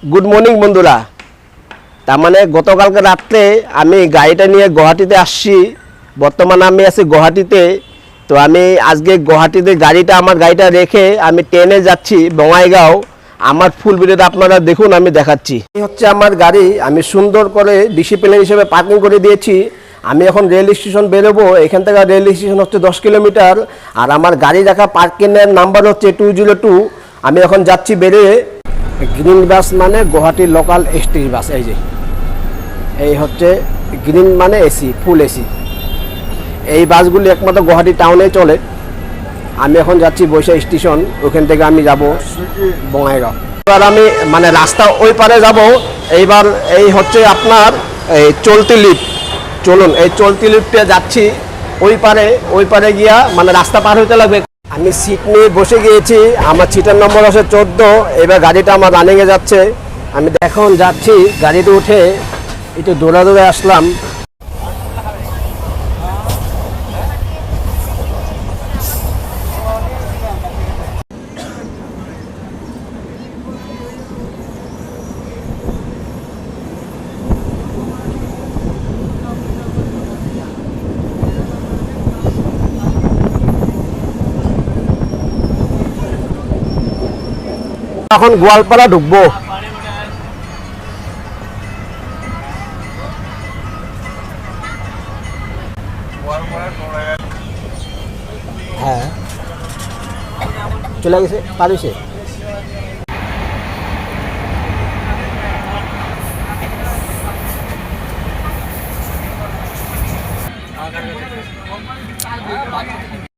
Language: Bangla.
গুড মর্নিং বন্ধুরা। তার মানে গতকালকে রাত্রে আমি গাড়িটা নিয়ে গুয়াহাটিতে আসছি। বর্তমানে আমি আছি গুয়াহাটিতে। তো আমি আজকে গুয়াহাটিতে আমার গাড়িটা রেখে আমি ট্রেনে যাচ্ছি বঙাইগাঁও। আমার ফুল ভিডিওটা আপনারা দেখুন, আমি দেখাচ্ছি। এই হচ্ছে আমার গাড়ি, আমি সুন্দর করে ডিসিপ্লিন হিসেবে পার্কিং করে দিয়েছি। আমি এখন রেল স্টেশন বেরোবো। এখান থেকে রেল স্টেশন হচ্ছে 10 কিলোমিটার। আর আমার গাড়ি রাখা পার্কিংয়ের নাম্বার হচ্ছে 202। আমি এখন যাচ্ছি বেরিয়ে। গ্রিন বাস মানে গুয়াহাটির লোকাল এসটি বাস। এই হচ্ছে গ্রিন মানে এসি, ফুল এসি। এই বাসগুলি একমাত্র গুয়াহাটি টাউনে চলে। আমি এখন যাচ্ছি বৈশা স্টেশন, ওখান থেকে আমি যাব বঙাইগাঁও। এবার আমি মানে রাস্তা ওই পারে যাব। এইবার এই হচ্ছে আপনার এই চলতি লিফট। চলুন এই চলতি লিফটে যাচ্ছি ওই পারে গিয়া মানে রাস্তা পার হইতে লাগবে। আমি সিট নিয়ে বসে গিয়েছি, আমার সিটের নম্বর আছে 14। এবার গাড়িটা আমার রানিংয়ে যাচ্ছে। আমি এখন যাচ্ছি গাড়িতে উঠে একটু দৌড়ে আসলাম। এখন গোয়ালপাড়া ঢুকবো। হ্যাঁ চলে গেছে, পারিছে।